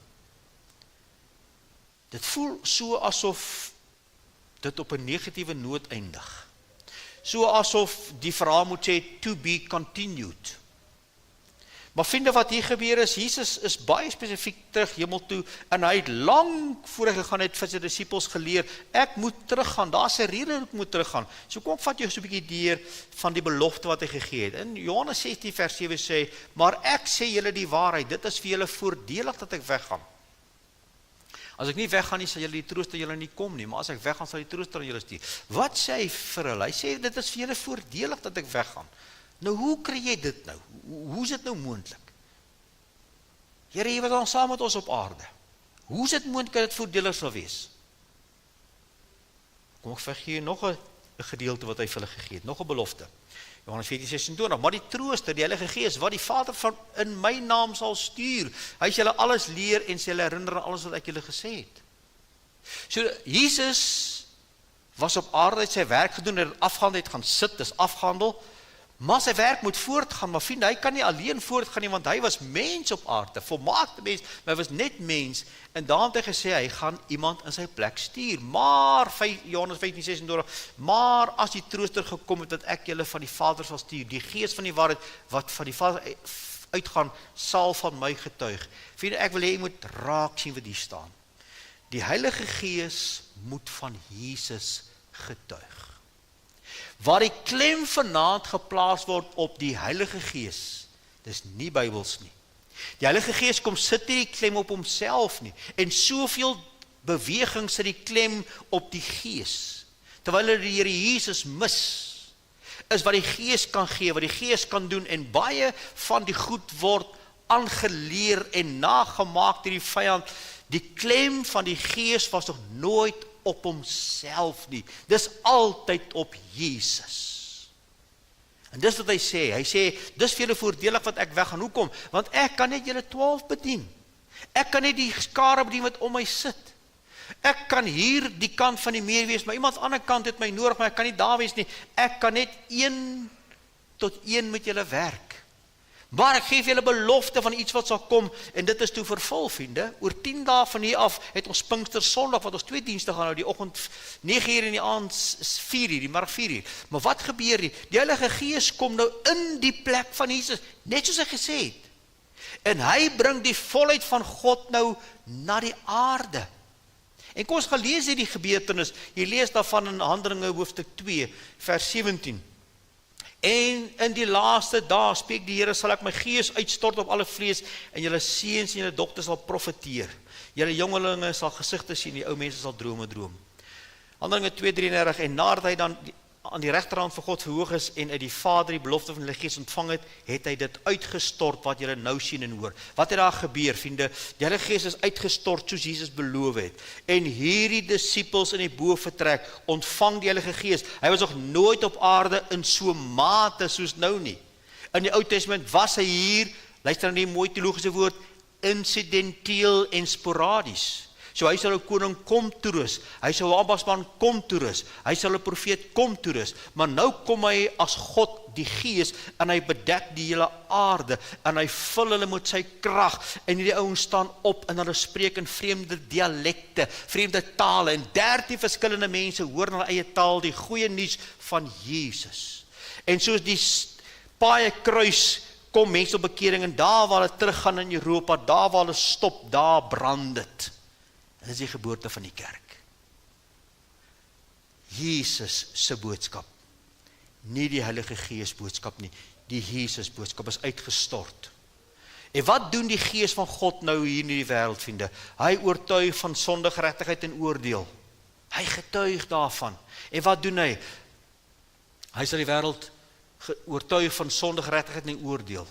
Dit voel so asof dit op 'n negatiewe noot eindig. So asof die verhaal moet sê, to be continued. Maar vriende, wat hier gebeur is, Jesus is baie spesifiek terug hemel toe, en hy het lang voor hy gegaan het vir sy disippels geleer, ek moet teruggaan, daar's 'n rede dat ek moet teruggaan. So kom ek vat jou so 'n bietjie deur van die belofte wat hy gegee het. In Johannes 16 vers 7 sê, maar ek sê julle die waarheid, dit is vir julle voordelig dat ek weggaan. As ek nie weggaan nie, sal julle die trooster julle nie kom nie, maar as ek weggaan, sal die trooster julle stuur. Wat sê hy vir hulle? Hy sê, dit is vir julle voordelig dat ek weggaan. Nou, hoe kry jy dit nou? Hoe is dit nou moontlik? Here, jy was dan saam met ons op aarde. Hoe is dit moontlik dat dit voordelig sal wees? Kom ek vergee nog 'n gedeelte wat hy vir hulle gegee het, nog 'n belofte. Johannes 14:26, maar die trooster, die Heilige Gees, wat die Vader van in my naam sal stuur, hy sal julle alles leer en sal julle herinner aan alles wat ek julle gesê het. So, Jesus was op aarde, het sy werk gedoen, het afgehandel, het gaan sit, dis afgehandel, maar sy werk moet voortgaan, maar vriende, hy kan nie alleen voortgaan nie, want hy was mens op aarde, volmaakte mens, maar hy was net mens, en daarom het hy gesê, hy gaan iemand in sy plek stuur, maar, Johannes 15:26, maar as die trooster gekom het, dat ek julle van die Vader sal stuur, die Gees van die waarheid, wat van die Vader uitgaan, sal van my getuig. Vriende, ek wil hê jy moet raak sien wat hier staan. Die Heilige Gees moet van Jesus getuig. Waar die klem vanaand geplaas word op die Heilige Gees, dis nie Bybels nie. Die Heilige Gees kom sit nie die klem op homself nie, en soveel beweging sit die klem op die Gees, terwyl hulle die Here Jesus mis, is wat die Gees kan gee, wat die Gees kan doen, en baie van die goed word aangeleer en nagemaak deur die vyand. Die klem van die Gees was nog nooit op homself nie. Dis altyd op Jesus. En dis wat hy sê, dis vir julle voordelig wat ek weggaan. Hoekom? Want ek kan net julle 12 bedien. Ek kan net die skare bedien wat om my sit. Ek kan hier die kant van die meer wees, maar iemand aan die ander kant het my nodig, maar ek kan nie daar wees nie. Ek kan net 1 tot 1 met julle werk. Maar ek geef julle belofte van iets wat sal kom, en dit is toe vervul, vriende. Oor 10 dae van hier af het ons Pinkster Sondag, wat ons 2 dienste gaan hou, die oggend 9 uur en die aand 4 uur, die middag 4 uur. Maar wat gebeur hier? Die Heilige Gees kom nou in die plek van Jesus, net soos hy gesê het. En hy bring die volheid van God nou na die aarde. En kom ons gaan lees hierdie gebeurtenis. Jy lees daarvan in Handelinge hoofstuk 2, vers 17. En in die laaste dae, spreek die Here, sal ek my gees uitstort op alle vlees, en julle seuns en julle dogters sal profeteer. Julle jongelinge sal gesigte sien, die ou mense sal drome droom. Handelinge 2:33, en nadat hy dan aan die regterhand van God verhoog is en uit die Vader die belofte van die Gees ontvang het, het hy dit uitgestort wat julle nou sien en hoor. Wat het daar gebeur, vriende? Die Heilige Gees is uitgestort soos Jesus beloof het. En hierdie disippels in die boventrek ontvang die Heilige Gees. Hy was nog nooit op aarde in so mate soos nou nie. In die Ou Testament was hy hier, luister na die mooi teologiese woord, incidenteel en sporadies. So hy sal 'n koning kom toerus, hy sal 'n ambassadeur kom toerus, hy sal 'n profeet kom toerus, maar nou kom hy as God, die Gees, en hy bedek die hele aarde, en hy vul hulle met sy krag, en die ouens staan op, en hulle spreek in vreemde dialekte, vreemde tale, en 13 verskillende mense hoor in hulle eie taal die goeie nuus van Jesus. En soos die paaie kruis, kom mense op bekering, en daar waar hulle teruggaan in Europa, daar waar hulle stop, daar brand dit. Dit is die geboorte van die kerk. Jesus se boodskap. Nie die Heilige Gees boodskap nie. Die Jesus boodskap is uitgestort. En wat doen die Gees van God nou hier in die wêreld, vriende? Hy oortuig van sonde, geregtigheid en oordeel. Hy getuig daarvan. En wat doen hy? Hy sal die wêreld oortuig van sonde, geregtigheid en oordeel.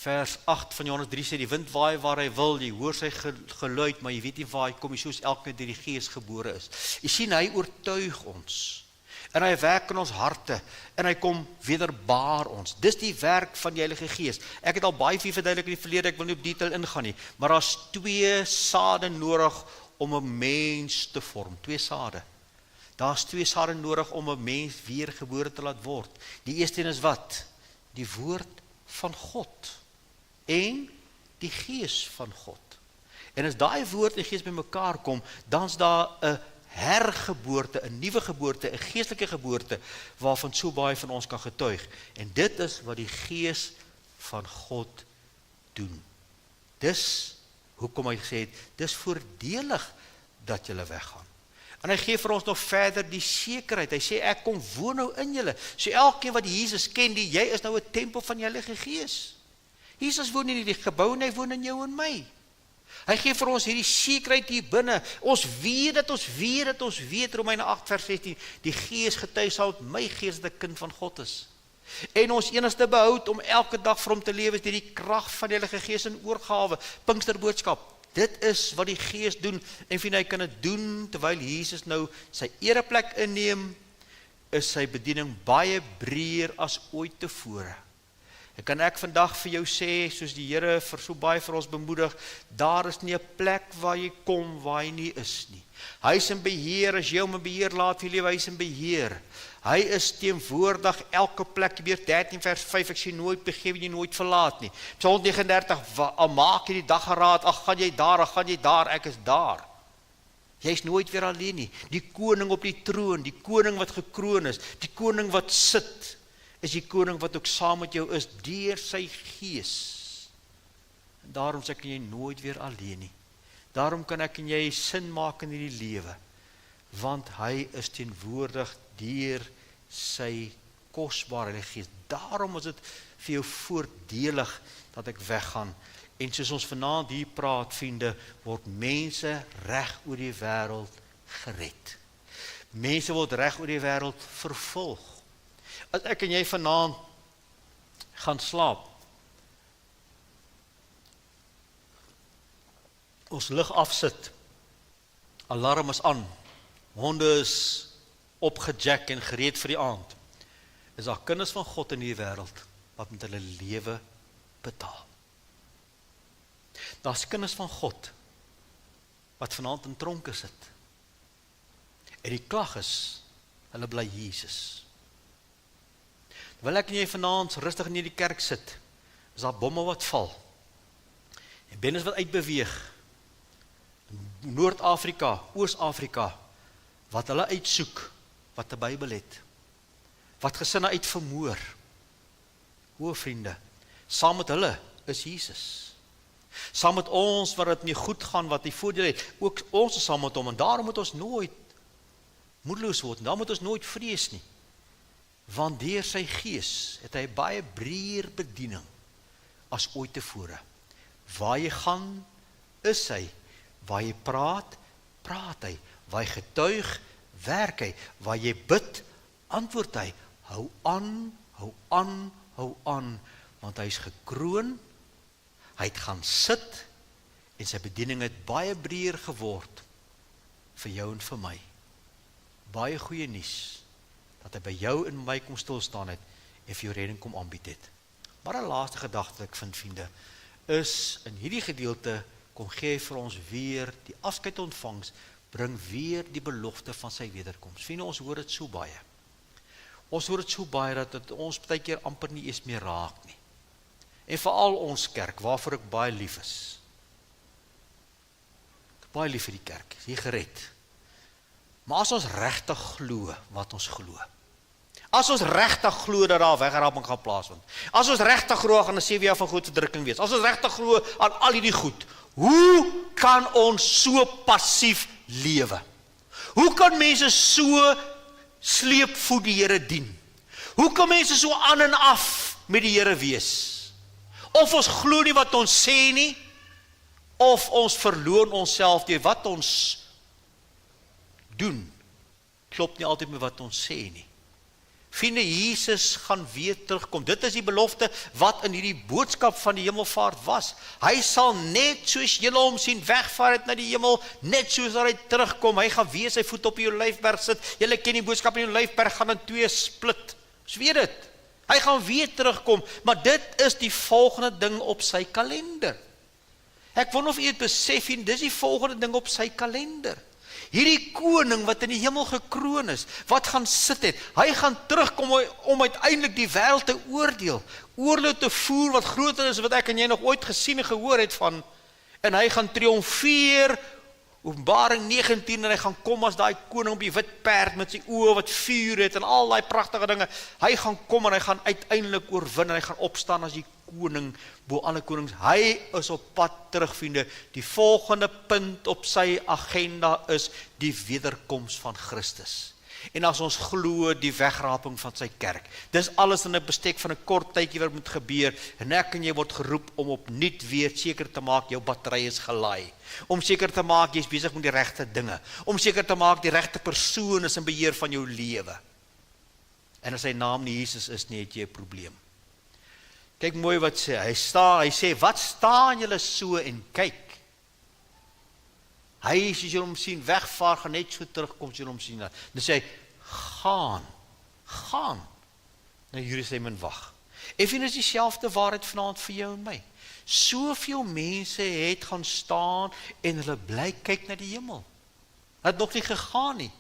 Vers 8 van Johannes 3 sê, die wind waai waar hy wil, jy hoor sy geluid, maar jy weet nie waar hy kom, soos elke deur die Gees gebore is. Jy sien, hy oortuig ons, en hy werk in ons harte, en hy kom wederbaar ons. Dis die werk van die Heilige Gees. Ek het al baie vir verduidelik in die verlede, ek wil nie op detail ingaan nie, maar daar's 2 sade nodig om 'n mens te vorm, 2 sade. Daar's 2 sade nodig om 'n mens weergebore te laat word. Die eerste een is wat? Die woord van God. En die Gees van God. En as daai woord en Gees by mekaar kom, dan is daar 'n hergeboorte, 'n nuwe geboorte, 'n geestelike geboorte, waarvan so baie van ons kan getuig. En dit is wat die Gees van God doen. Dis, hoekom hy gesê het, dis voordelig dat julle weggaan. En hy gee vir ons nog verder die sekerheid. Hy sê, ek kom woon nou in julle. So elkeen wat Jesus ken, jy is nou 'n tempel van die Heilige Gees. Jesus woon nie in die gebou, hy woon in jou en my. Hy gee vir ons hierdie sekerheid hier binne. Ons weet, Romeine 8 vers 16, die Gees getuig sal my gees dat 'n kind van God is. En ons enigste behoud om elke dag vir hom te lewe is deur die krag van die Heilige Gees in oorgawe, Pinksterboodskap. Dit is wat die Gees doen, en vind hy kan dit doen, terwyl Jesus nou sy ereplek inneem, is sy bediening baie breër as ooit tevore. En kan ek vandag vir jou sê, soos die Here vir so baie vir ons bemoedig, daar is nie 'n plek waar jy kom, waar hy nie is nie. Hy is in beheer, as jy hom in beheer laat vir lewe, hy is in beheer. Hy is teenwoordig elke plek, Hebreërs 13 vers 5, ek sien nooit begewe jy nooit verlaat nie. Psalm 39, al maak jy die daggeraad, ag gaan jy daar, ek is daar. Jy is nooit weer alleen nie. Die koning op die troon, die koning wat gekroon is, die koning wat sit, is die koning wat ook saam met jou is, deur sy Gees. En daarom sê ek jy nooit weer alleen nie. Daarom kan ek en jy sin maak in hierdie lewe, want hy is teenwoordig deur sy kosbare Heilige Gees. Daarom is dit vir jou voordelig dat ek weggaan. En soos ons vanaand hier praat, vriende, word mense reg oor die wêreld gered. Mense word reg oor die wêreld vervolg. As ek en jy vanaand gaan slaap, ons lig afsit, alarm is aan, honde is opgejack en gereed vir die aand, is daar kinders van God in die wêreld wat met hulle lewe betaal. Daar's kinders van God wat vanaand in tronke sit. En die klag is, hulle bly Jesus. Terwyl ek en jy vanaand rustig in die kerk sit, is daar bomme wat val. En bendes wat uitbeweeg, Noord-Afrika, Oos-Afrika, wat hulle uitsoek, wat die Bybel het, wat gesinne uitvermoor. O vriende, saam met hulle is Jesus. Saam met ons wat dit nie goed gaan, wat die voordeel het, ook ons is saam met hom, en daarom moet ons nooit moedeloos word, en daarom moet ons nooit vrees nie. Want deur sy gees het hy baie breër bediening as ooit tevore. Waar jy gaan, is hy. Waar jy praat, praat hy. Waar jy getuig, werk hy. Waar jy bid, antwoord hy. Hou aan, hou aan, hou aan, want hy is gekroon, hy het gaan sit, en sy bediening het baie breër geword, vir jou en vir my. Baie goeie nuus, dat hy by jou en my kom stilstaan het, en vir jou redding kom aanbied het. Maar 'n laaste gedagte wat ek vind, vriende, is, in hierdie gedeelte, kom gee hy vir ons weer, die afskeid ontvangs, bring weer die belofte van sy wederkoms. Vriende, ons hoor dit so baie. Ons hoor dit so baie, dat het ons baie keer amper nie eens meer raak nie. En veral ons kerk, waarvoor ek baie lief is. Ek is baie lief vir die kerk, is hier gered. Maar as ons regtig glo wat ons glo, as ons regtig glo dat daar wegraping gaan plaasvind, as ons regtig glo gaan 'n 7 jaar van groot verdrukking wees, as ons regtig glo aan al hierdie goed, hoe kan ons so passief lewe? Hoe kan mense so sleepvoet die Here dien? Hoe kan mense so aan en af met die Here wees? Of ons glo nie wat ons sê nie, of ons verloon onsself deur wat ons doen, klop nie altyd met wat ons sê nie. Vriende, Jesus gaan weer terugkom. Dit is die belofte wat in hierdie boodskap van die hemelvaart was. Hy sal net soos julle hom sien wegvaar het na die hemel, net soos hy terugkom. Hy gaan weer sy voet op die Olyfberg sit. Julle ken die boodskap in die Olyfberg gaan in 2 split. Ons weet dit. Hy gaan weer terugkom, maar dit is die volgende ding op sy kalender. Ek wonder of u het besef, dis die volgende ding op sy kalender. Hierdie koning wat in die hemel gekroon is, wat gaan sit het, hy gaan terugkom om uiteindelik die wêreld te oordeel, oorlog te voer wat groter is wat ek en jy nog ooit gesien en gehoor het van, en hy gaan triomfeer, Openbaring 19, en hy gaan kom as daai koning op die wit perd met sy oë wat vuur het en al daai pragtige dinge. Hy gaan kom en hy gaan uiteindelik oorwin en hy gaan opstaan as die koning bo alle konings. Hy is op pad terug, vriende. Die volgende punt op sy agenda is die wederkoms van Christus. En as ons glo die wegraping van sy kerk. Dis alles in 'n bestek van 'n kort tydjie wat moet gebeur. En ek en jy word geroep om opnuut weer seker te maak jou battery is gelaai. Om seker te maak jy is besig met die regte dinge. Om seker te maak die regte persoon is in beheer van jou lewe. En as sy naam nie Jesus is nie, het jy 'n probleem. Kyk mooi wat sê. Hy sê, wat staan julle so en kyk? Hy, as jy hom sien, wegvaar, gaan net so terugkom, as jy hom sien. Dan sê hy, gaan na Jerusalem en wag. En is dieselfde waarheid vanaand vir jou en my. Soveel mense het gaan staan en hulle bly kyk na die hemel. Het nog nie gegaan nie.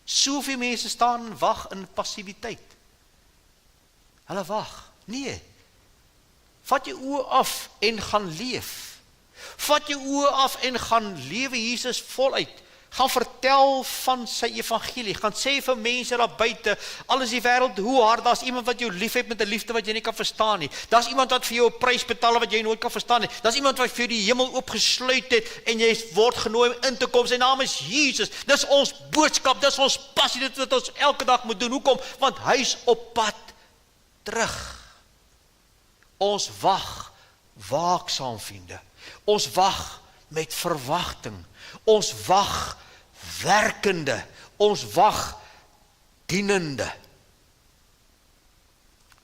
Soveel mense staan en wag in passiwiteit. Hulle wag. Nee. Vat jou oë af en gaan leef. Vat jou oë af en gaan lewe Jesus voluit. Gaan vertel van sy evangelie. Gaan sê vir mense daar buite, al is die wêreld hoe hard, daar's iemand wat jou lief het met 'n liefde wat jy nie kan verstaan nie. Daar's iemand wat vir jou 'n prys betaal wat jy nooit kan verstaan nie. Daar's iemand wat vir die hemel oopgesluit het en jy word genooi om in te kom. Sy naam is Jesus. Dis ons boodskap, dis ons passie, dit wat ons elke dag moet doen. Hoekom? Want hy's op pad terug. Ons wag waaksaam, vriende. Ons wag met verwagting. Ons wag werkende. Ons wag dienende.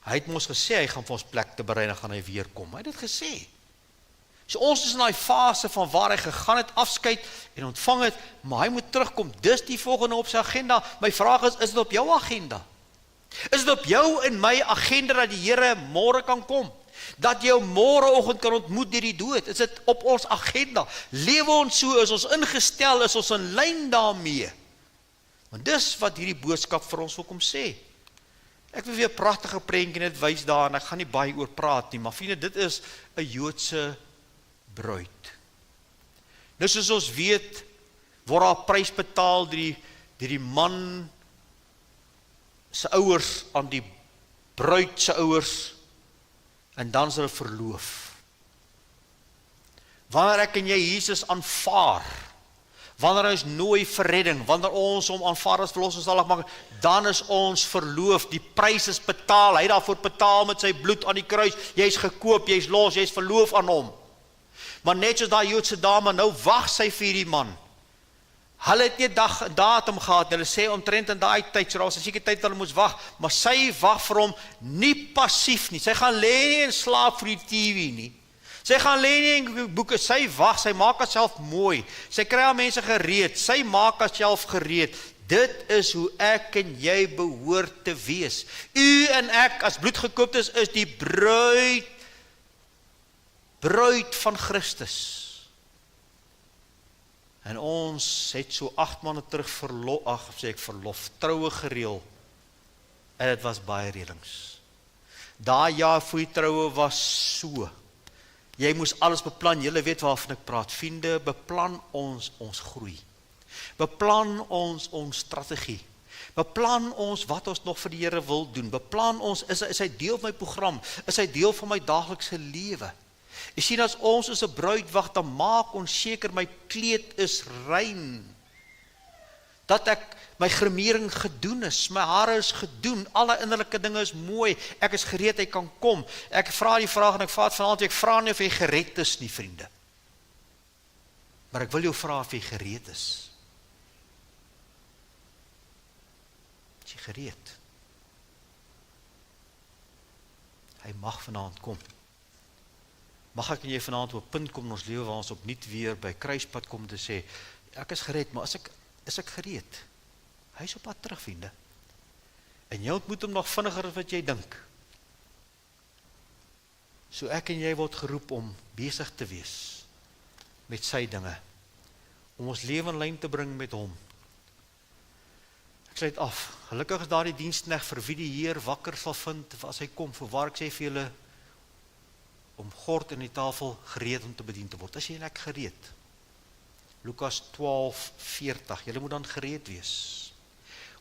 Hy het ons gesê, hy gaan vir ons plek te berei en gaan hy weer kom. Hy het dit gesê. So ons is in daai fase van waar hy gegaan het, afskeid en ontvang het, maar hy moet terugkom. Dis die volgende op sy agenda. My vraag is dit op jou agenda? Is dit op jou en my agenda dat die Here môre kan kom? Dat jy môreoggend kan ontmoet deur die dood, is dit op ons agenda. Lewe ons so, is ons ingestel, is ons in lyn daarmee. Want dis wat hierdie boodskap vir ons wil kom sê. Ek wil weer 'n pragtige prentjie net wys daar, en ek gaan nie baie oor praat nie, maar vriende, dit is 'n Joodse bruid. Nou soos ons weet, word daar prys betaal deur die man se ouers aan die bruid se ouers, en dan is hulle verloof. Wanneer ek en jy Jesus aanvaar, wanneer ons nooi vir redding, wanneer ons hom aanvaar as verlossingszaligmaker, dan is ons verloof, die prys is betaal, hy het daarvoor betaal met sy bloed aan die kruis, jy is gekoop, jy is los, jy is verloof aan hom. Maar net soos daai Joodse dame, nou wag sy vir die man. Hulle het nie datum gehad, hulle sê omtrent in daai tyd, so daar was 'n sekere tyd hulle moes wag, maar sy wag vir hom nie passief nie, sy gaan lê nie en slaap vir die TV nie. Sy gaan lê nie en boeke, sy wag, sy maak haarself mooi, sy kry haar mense gereed, sy maak haarself gereed. Dit is hoe ek en jy behoort te wees. U en ek as bloedgekooptes is die bruid van Christus. En ons het so 8 maande terug verlof, troue gereël. En dit was baie reëlings. Daai jaar voor die troue was so. Jy moes alles beplan, julle weet waarvan ek praat. Vriende, beplan ons groei. Beplan ons strategie. Beplan ons wat ons nog vir die Here wil doen. Beplan ons, is hy deel van my program? Is hy deel van my daaglikse lewe? Jy sien, as ons is 'n bruid wag, dan maak ons seker my kleed is rein. Dat ek my gremering gedoen is, my hare is gedoen, alle innerlike dinge is mooi, ek is gereed, hy kan kom. Ek vra die vraag en ek vanaand, ek vra nie of jy gered is nie, vriende. Maar ek wil jou vra of jy gereed is. Is jy gereed? Hy mag vanaand kom. Mag ek en jy vanaand op 'n punt kom in ons lewe waar ons opnuut weer by kruispunt kom te sê, ek is gered, maar is ek gereed? Hy is op pad terug, vriende. En jy ontmoet hom nog vinniger as wat jy dink. So ek en jy word geroep om besig te wees met sy dinge, om ons lewe in lyn te bring met hom. Ek sluit af. Gelukkig is daar die diensknegt vir wie die Heer wakker sal vind as hy kom, voorwaar ek sê vir julle, om gord in die tafel gereed om te bedien te word. Is jy en ek gereed? Lukas 12:40, julle moet dan gereed wees.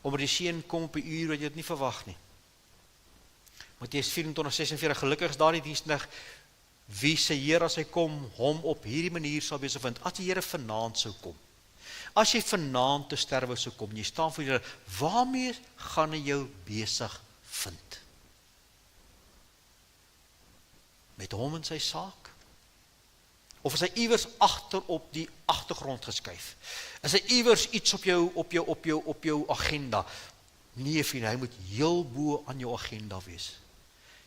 Omdat die seun kom op 'n uur wat jy dit nie verwag nie. Matteus 24:46, gelukkig is daar die diensknegt wie se Heer as hy kom, hom op hierdie manier sal besig vind. As die Here vanaand sou kom, as jy vanaand te sterwe sou kom, jy staan voor die Here, waarmee gaan hy jou besig vind? Met hom in sy saak? Of is hy iewers agter op die agtergrond geskuif? Is hy iewers iets op jou agenda? Nee, vriende, hy moet heel bo aan jou agenda wees.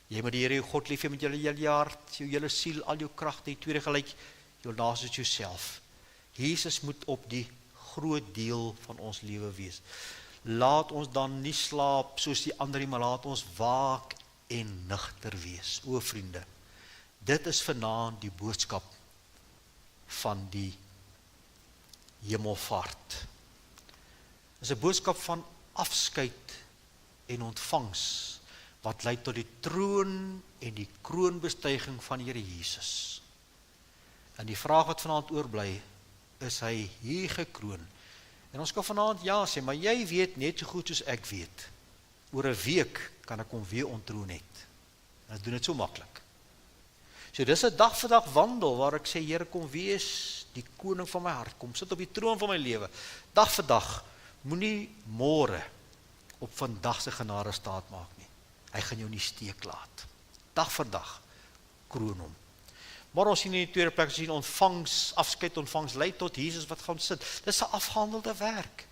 Jy moet die Here jou God lief hê met jou hele hart, jou hele siel, al jou kragte, die tweede gelyk, jou naaste as jouself. Jesus moet op die groot deel van ons lewe wees. Laat ons dan nie slaap soos die ander nie, maar laat ons waak en nugter wees. O vriende, dit is vanaand die boodskap van die hemelvaart. Dit is 'n boodskap van afskeid en ontvangs, wat lei tot die troon en die kroonbestuiging van die Here Jesus. En die vraag wat vanaand oorbly, is hy hier gekroon? En ons kan vanaand ja sê, maar jy weet net so goed soos ek weet, oor 'n week kan ek hom weer ontroon het. En ek doen dit so maklik. So dis 'n dag vir dag wandel, waar ek sê, Here, kom wees die koning van my hart, kom sit op die troon van my lewe, dag vir dag, moenie môre op vandag se genade staat maak nie. Hy gaan jou nie steek laat. Dag vir dag, kroon hom. Maar ons sien in die tweede plek, ons sien ontvangs, afskeid ontvangs, lei tot Jesus wat gaan sit. Dis 'n afgehandelde werk.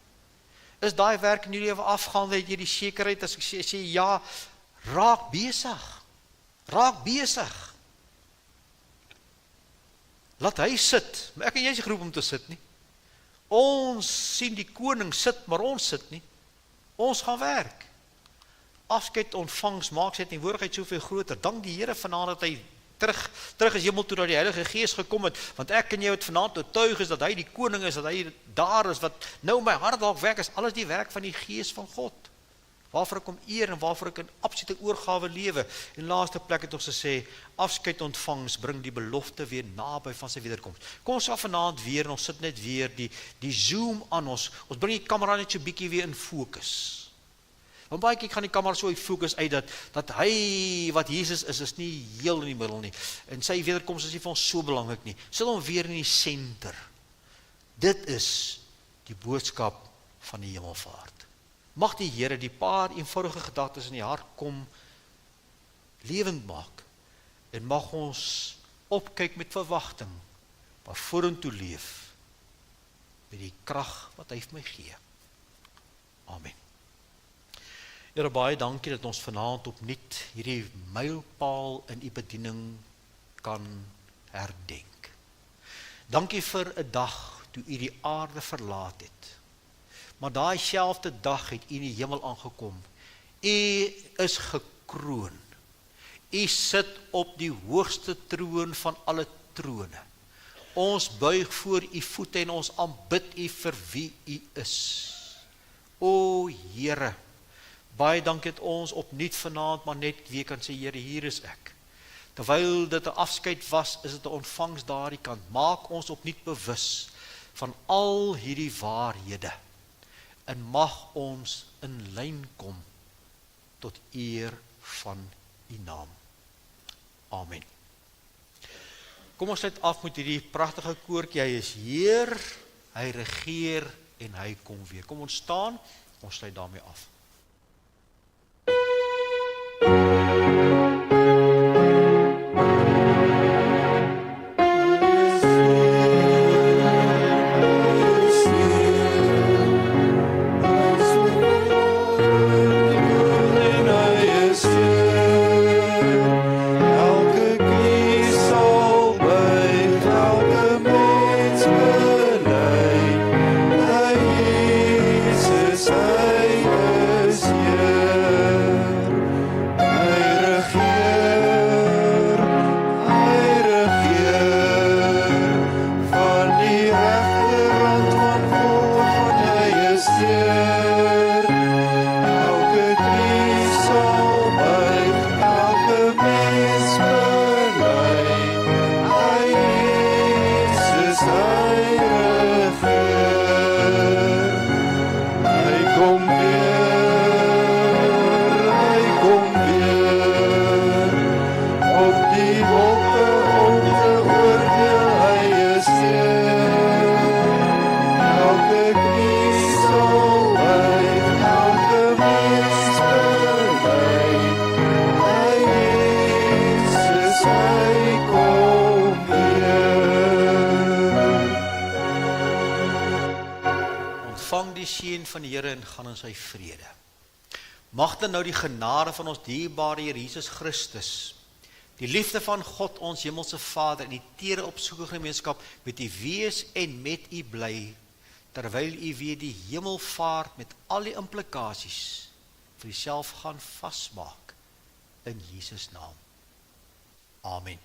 Is daai werk in jou lewe afgehandel, het jy die sekerheid, as ek sê ja, raak besig. Raak besig. Laat hy sit, maar ek en jy is geroep om te sit nie. Ons sien die koning sit, maar ons sit nie. Ons gaan werk. Afskeid ontvangs maak sy teenwoordigheid soveel groter. Dank die Here vanaand dat hy terug is hemel toe, dat die Heilige Gees gekom het, want ek en jy het vanaand oortuig is dat hy die koning is, dat hy daar is, wat nou my hart dalk werk, is alles die werk van die Gees van God. Waarvoor ek hom eer en waarvoor ek in absolute oorgawe lewe. En laaste plek het ons gesê, afskeid ontvangs bring die belofte weer naby van sy wederkoms. Kom ons af vanaand weer en ons sit net weer die zoom aan ons bring die kamera net so bietjie weer in fokus. Want baie keer gaan die kamera so fokus uit dat hy wat Jesus is nie heel in die middel nie. En sy wederkoms is nie vir ons so belangrik nie. Sit hom weer in die senter. Dit is die boodskap van die hemelvaart. Mag die Here die paar eenvoudige gedagtes in die hart kom lewend maak en mag ons opkyk met verwagting, maar vorentoe leef met die krag wat hy vir my gee. Amen. Here, baie dankie dat ons vanaand opnuut hierdie mylpaal in u bediening kan herdenk. Dankie vir 'n dag toe u die aarde verlaat het. Maar daai selfde dag het u in die hemel aangekom. U is gekroon. U sit op die hoogste troon van alle trone. Ons buig voor u voete en ons aanbid u vir wie u is. O Here, baie dankie dat ons opnuut vanaand maar net weer kan sê, Here, hier is ek. Terwyl dit 'n afskeid was, is dit 'n ontvangs daardie kant. Maak ons opnuut bewus van al hierdie waarhede en mag ons in lyn kom tot eer van u naam. Amen. Kom ons sluit af met hierdie pragtige koortjie. Hy is Heer, hy regeer en hy kom weer. Kom ons staan, ons sluit daarmee af. Van die Here en gaan in sy vrede. Mag dan nou die genade van ons dierbare Here Jesus Christus, die liefde van God ons hemelse Vader en die tere opsoekige gemeenskap met u wees en met u bly, terwyl u weer die hemelvaart met al die implikasies vir uself gaan vasmaak in Jesus naam. Amen.